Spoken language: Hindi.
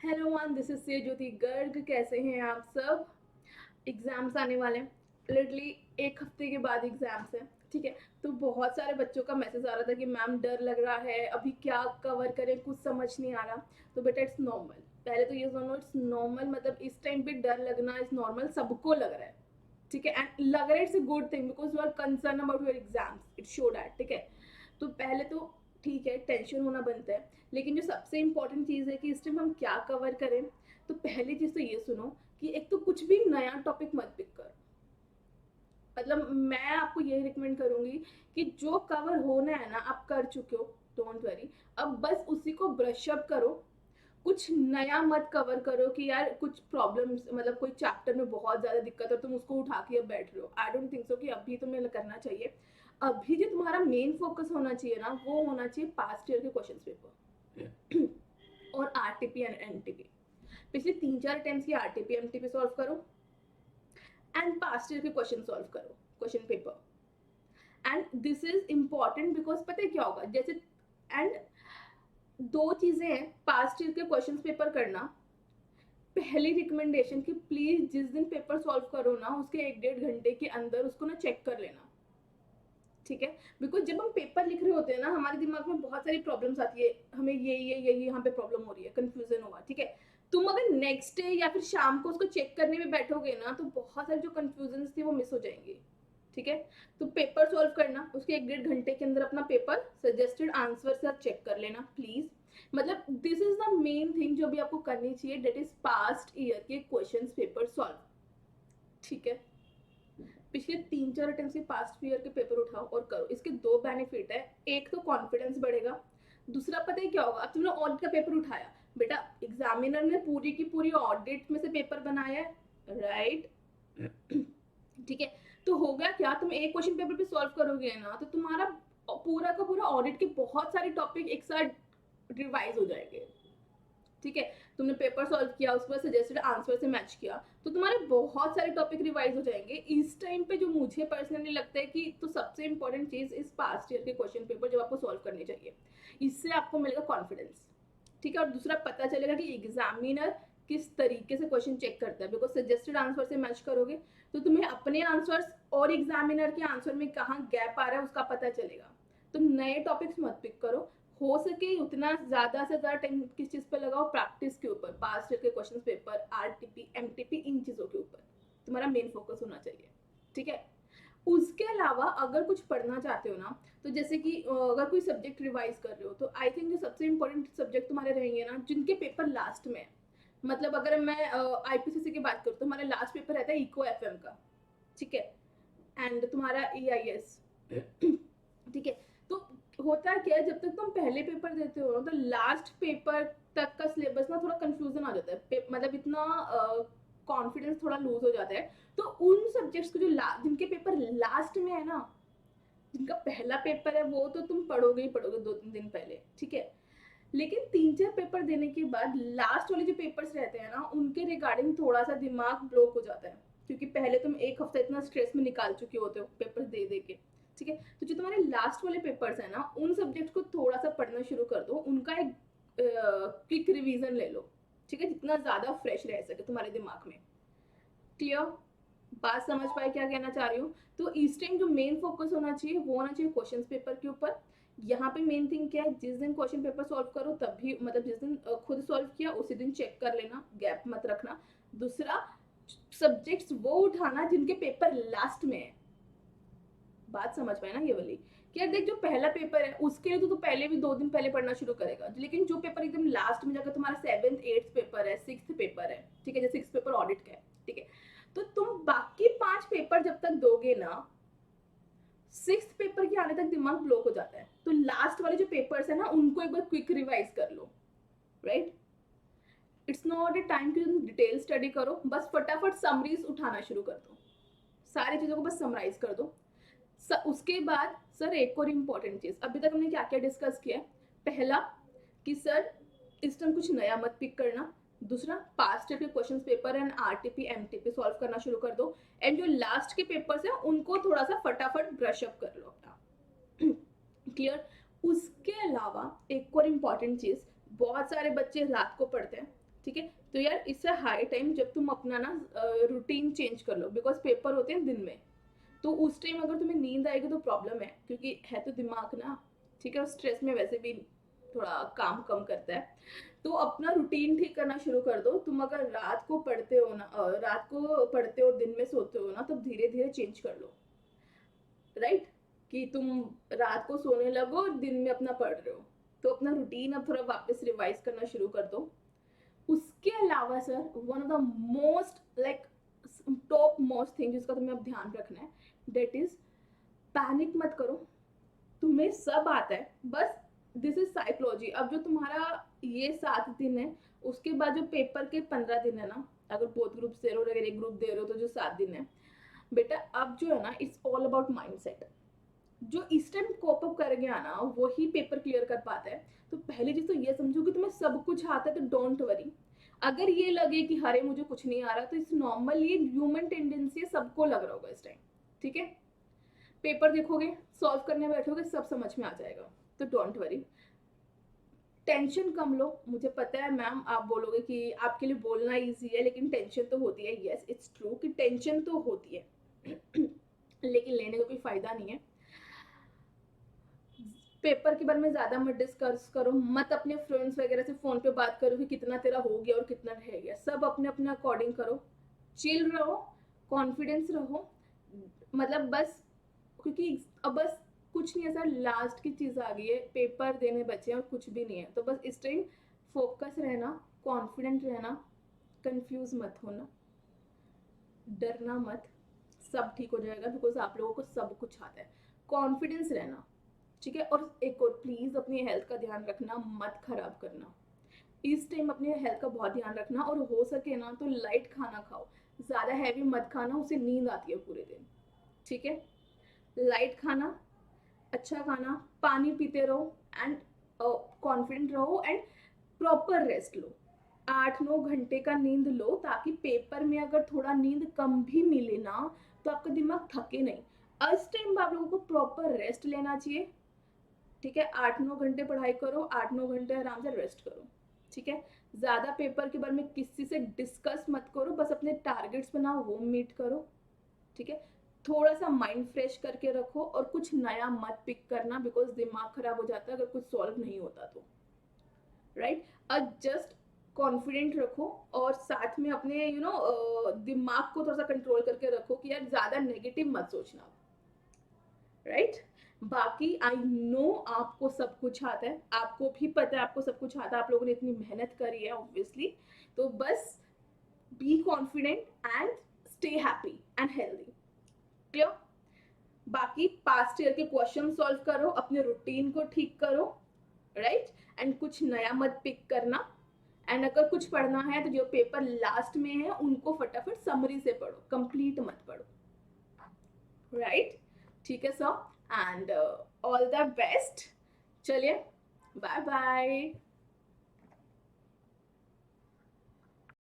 हेलो वन, दिस इज से ज्योति गर्ग। कैसे हैं आप सब? एग्जाम्स आने वाले हैं। लिटरली एक हफ्ते के बाद एग्जाम्स हैं। ठीक है, तो बहुत सारे बच्चों का मैसेज आ रहा था कि मैम डर लग रहा है, अभी क्या कवर करें, कुछ समझ नहीं आ रहा। तो बेटा इट्स नॉर्मल। पहले तो ये सुनो, इट्स नॉर्मल। मतलब इस टाइम पे डर लगना इज नॉर्मल, सबको लग रहा है। ठीक है, एंड लग रहा है it's a good thing because you are concern about your exams, it show that. ठीक है, तो पहले तो ठीक है, टेंशन होना बनता है। लेकिन जो सबसे इंपॉर्टेंट चीज़ है कि इस टाइम हम क्या कवर करें, तो पहली चीज़ तो ये सुनो कि एक तो कुछ भी नया टॉपिक मत पिक करो। मतलब मैं आपको यही रिकमेंड करूंगी कि जो कवर होना है ना आप कर चुके हो, डोंट वरी। अब बस उसी को ब्रश अप करो। कुछ नया मत कवर करो कि यार कुछ प्रॉब्लम्स, मतलब कोई चैप्टर में बहुत ज्यादा दिक्कत है तुम उसको उठा के अब बैठ रहे हो। आई डोंट थिंक सो कि अभी तुम्हें करना चाहिए। अभी जो तुम्हारा मेन फोकस होना चाहिए ना, वो होना चाहिए पास्ट ईयर के क्वेश्चन पेपर और आरटीपी एंड एनटीपी। पिछले 3-4 अटेम्प्ट्स की आरटीपी एमटीपी सॉल्व करो एंड पास्ट ईयर के क्वेश्चन सॉल्व करो, question paper. And this is important because पता है क्या होगा, जैसे एंड दो चीजें हैं पास्ट ईयर के क्वेश्चन पेपर करना। पहली रिकमेंडेशन कि प्लीज जिस दिन पेपर सॉल्व करो ना, उसके 1-1.5 घंटे के अंदर उसको ना चेक कर लेना। ठीक है, बिकॉज जब हम पेपर लिख रहे होते हैं ना, हमारे दिमाग में बहुत सारी प्रॉब्लम्स आती है, हमें ये यहाँ पे प्रॉब्लम हो रही है, कंफ्यूजन होगा। ठीक है, तुम अगर नेक्स्ट डे या फिर शाम को उसको चेक करने में बैठोगे ना, तो बहुत सारी जो कंफ्यूजन थी वो मिस हो जाएंगी। ठीक है, तो पेपर सॉल्व करना, उसके 1-1.5 घंटे के अंदर अपना पेपर सजेस्टेड आंसर से चेक कर लेना प्लीज। मतलब this is the main thing जो भी आपको करनी चाहिए, डेट इज पास्ट ईयर के क्वेश्चन पेपर सॉल्व। ठीक है, पिछले 3-4 अटेम्प्ट के पास्ट ईयर के पेपर उठाओ और करो। इसके दो बेनिफिट है, एक तो कॉन्फिडेंस बढ़ेगा, दूसरा पता है क्या होगा, अब तुमने ऑडिट का पेपर उठाया, बेटा एग्जामिनर ने पूरी की पूरी ऑडिट में से पेपर बनाया है, राइट? ठीक है, तो होगा क्या, तुम एक क्वेश्चन पेपर पे सॉल्व करोगे ना, तो तुम्हारा पूरा का पूरा ऑडिट के बहुत सारे टॉपिक एक साथ रिवाइज हो जाएंगे। ठीक है, तुमने पेपर सॉल्व किया, उस पर सजेस्टेड आंसर से मैच किया, तो तुम्हारे बहुत सारे टॉपिक रिवाइज हो जाएंगे। इस टाइम पे जो मुझे पर्सनली लगता है कि तो सबसे इंपॉर्टेंट चीज इस पास्ट ईयर के क्वेश्चन पेपर जब आपको सॉल्व करने चाहिए, इससे आपको मिलेगा कॉन्फिडेंस। ठीक है, और दूसरा पता चलेगा कि एग्जामिनर किस तरीके से क्वेश्चन चेक करता है, बिकॉज सजेस्टेड आंसर से मैच करोगे तो तुम्हें अपने आंसर्स और एग्जामिनर के आंसर में कहाँ गैप आ रहा है उसका पता चलेगा। तो नए टॉपिक्स मत पिक करो, हो सके उतना ज्यादा से ज्यादा टाइम किस चीज पर लगाओ, प्रैक्टिस के ऊपर, पास्ट ईयर के क्वेश्चन पेपर, आरटीपी एमटीपी, इन चीजों के ऊपर तुम्हारा मेन फोकस होना चाहिए। ठीक है, उसके अलावा अगर कुछ पढ़ना चाहते हो ना, तो जैसे कि अगर कोई सब्जेक्ट रिवाइज कर रहे हो, तो आई थिंक जो सबसे इंपॉर्टेंट सब्जेक्ट तुम्हारे रहेंगे ना, जिनके पेपर लास्ट में है। मतलब अगर मैं आईपीसीसी की बात करूँ तो हमारा लास्ट पेपर रहता है इको एफएम का। ठीक है, एंड तुम्हारा ईआईएस। ठीक है, तो होता क्या है, जब तक तुम पहले पेपर देते हो तो लास्ट पेपर तक का सिलेबस ना थोड़ा कंफ्यूजन आ जाता है, मतलब इतना कॉन्फिडेंस थोड़ा लूज हो जाता है। तो उन सब्जेक्ट्स को जो जिनके पेपर लास्ट में है ना, जिनका पहला पेपर है, वो तो तुम पढ़ोगे ही पढ़ोगे 2-3 दिन पहले। ठीक है, लेकिन 3-4 पेपर देने के बाद लास्ट वाले जो पेपर्स रहते हैं ना, उनके रिगार्डिंग थोड़ा सा दिमाग ब्लॉक हो जाता है, क्योंकि पहले तुम एक हफ्ता इतना स्ट्रेस में निकाल चुके होते हो पेपर दे दे के। ठीक है, तो जो तुम्हारे लास्ट वाले पेपर्स है ना, उन सब्जेक्ट को थोड़ा सा पढ़ना शुरू कर दो, उनका एक क्विक रिवीजन ले लो। ठीक है, जितना ज्यादा फ्रेश रह सके तुम्हारे दिमाग में। क्लियर? बात समझ पाए क्या कहना चाह रही हूँ? तो इस टाइम जो मेन फोकस होना चाहिए वो होना चाहिए क्वेश्चन पेपर के ऊपर। यहाँ पे मेन थिंग क्या है, जिस दिन क्वेश्चन पेपर सॉल्व करो तभी, मतलब जिस दिन खुद सॉल्व किया उसी दिन चेक कर लेना, गैप मत रखना। दूसरा, सब्जेक्ट्स वो उठाना जिनके पेपर लास्ट में है। बात समझ पाए ना ये वाली? कि यार देख, जो पहला पेपर है उसके लिए तो पहले भी 2 दिन पहले पढ़ना शुरू करेगा, लेकिन जो पेपर एकदम लास्ट में जाकर तुम्हारा 7th 8th पेपर है, 6th पेपर है, ठीक है, जैसे 6th पेपर ऑडिट का है। ठीक है, तो तुम बाकी 5 पेपर जब तक दोगे ना, 6th पेपर के आने तक दिमाग ब्लॉक हो जाता है। तो लास्ट वाले जो पेपर्स है ना, उनको एक बार क्विक रिवाइज कर लो, right? It's not a time कि तुम डिटेल स्टडी करो, बस फटाफट समरीज उठाना शुरू कर दो, सारी चीजों को बस समराइज कर दो। उसके बाद सर एक और इम्पॉर्टेंट चीज, अभी तक हमने क्या क्या डिस्कस किया है? पहला कि सर इस टाइम कुछ नया मत पिक करना। दूसरा, पास्ट के question paper and RTP MTP solve करना शुरू कर दो। एंड जो लास्ट के पेपर्स है उनको थोड़ा सा फटाफट ब्रश अप कर लो अपना। क्लियर? उसके अलावा एक और इम्पॉर्टेंट चीज, बहुत सारे बच्चे रात को पढ़ते हैं, ठीक है। तो यार इससे हाई टाइम जब तुम अपना ना रूटीन चेंज कर लो, बिकॉज पेपर होते हैं दिन में, तो उस टाइम अगर तुम्हें नींद आएगी तो प्रॉब्लम है, क्योंकि है तो दिमाग ना, ठीक है, और स्ट्रेस में वैसे भी थोड़ा काम कम करता है। तो अपना रूटीन ठीक करना शुरू कर दो। तुम अगर रात को पढ़ते हो ना, रात को पढ़ते हो दिन में सोते हो ना, तब धीरे धीरे चेंज कर लो, राइट? कि तुम रात को सोने लगो और दिन में अपना पढ़ रहे हो, तो अपना रूटीन अब थोड़ा वापस रिवाइज करना शुरू कर दो। उसके अलावा sir, one of the most like top most thing जिसका तुम्हें अब ध्यान रखना है, डेट इज पैनिक मत करो। तुम्हें सब आता है, बस दिस इज साइकोलॉजी। अब जो तुम्हारा ये 7 दिन है, उसके बाद जो पेपर के 15 दिन है ना, अगर बोथ ग्रुप दे रहे हो, अगर एक ग्रुप दे रहे हो, तो जो 7 दिन है बेटा, अब जो है ना, इट्स ऑल अबाउट माइंडसेट। जो इस टाइम कोप अप कर गया ना, वही पेपर क्लियर कर पाता है। तो पहली चीज तो ये समझो कि तुम्हें सब कुछ आता है, तो डोंट वरी। अगर ये लगे कि हरे मुझे कुछ नहीं आ रहा, तो इट्स नॉर्मल, ये ह्यूमन टेंडेंसी है, सबको लग रहा होगा इस टाइम, ठीक है। पेपर देखोगे, सॉल्व करने बैठोगे, सब समझ में आ जाएगा, तो डोंट वरी। टेंशन कम लो। मुझे पता है मैम, आप बोलोगे कि आपके लिए बोलना इजी है, लेकिन टेंशन तो होती है। यस, इट्स ट्रू कि टेंशन तो होती है लेकिन लेने का कोई फायदा नहीं है। पेपर के बारे में ज्यादा मत डिस्कस करो, मत अपने फ्रेंड्स वगैरह से फोन पे बात करो कि कितना तेरा हो गया और कितना रह गया। सब अपने अपने अकॉर्डिंग करो, चिल रहो, कॉन्फिडेंस रहो, मतलब बस, क्योंकि अब बस कुछ नहीं है सर, लास्ट की चीज आ गई है, पेपर देने बचे हैं और कुछ भी नहीं है। तो बस इस टाइम फोकस रहना, कॉन्फिडेंट रहना, कंफ्यूज मत होना, डरना मत, सब ठीक हो जाएगा, बिकॉज आप लोगों को सब कुछ आता है। कॉन्फिडेंस रहना, ठीक है। और एक और प्लीज अपनी हेल्थ का ध्यान रखना, मत खराब करना। इस टाइम अपने हेल्थ का बहुत ध्यान रखना, और हो सके ना तो लाइट खाना खाओ, ज्यादा हैवी मत खाना, उससे नींद आती है पूरे दिन, ठीक है। लाइट खाना, अच्छा खाना, पानी पीते रहो, एंड कॉन्फिडेंट रहो, एंड प्रॉपर रेस्ट लो। 8-9 घंटे का नींद लो, ताकि पेपर में अगर थोड़ा नींद कम भी मिले ना, तो आपका दिमाग थके नहीं। इस टाइम आप लोगों को प्रॉपर रेस्ट लेना चाहिए, ठीक है। 8-9 घंटे पढ़ाई करो, 8-9 घंटे आराम से रेस्ट करो, ठीक है। ज्यादा पेपर के बारे में किसी से डिस्कस मत करो, बस अपने टारगेट्स बनाओ, वो मीट करो, ठीक है। थोड़ा सा माइंड फ्रेश करके रखो, और कुछ नया मत पिक करना, बिकॉज दिमाग खराब हो जाता है अगर कुछ सॉल्व नहीं होता तो, राइट। अब जस्ट कॉन्फिडेंट रखो, और साथ में अपने दिमाग को थोड़ा सा कंट्रोल करके रखो कि यार ज्यादा नेगेटिव मत सोचना, राइट। बाकी आई नो आपको सब कुछ आता है, आपको भी पता है आपको सब कुछ आता है, आप लोगों ने इतनी मेहनत करी है ऑब्वियसली। तो बस be confident and stay happy and healthy, clear. बाकी पास्ट ईयर के क्वेश्चन सॉल्व करो, अपने रूटीन को ठीक करो, राइट। एंड कुछ नया मत पिक करना, एंड अगर कुछ पढ़ना है तो जो पेपर लास्ट में है उनको फटाफट समरी से पढ़ो, कंप्लीट मत पढ़ो, राइट। ठीक है sir, and all the best. चलिए, बाय बाय।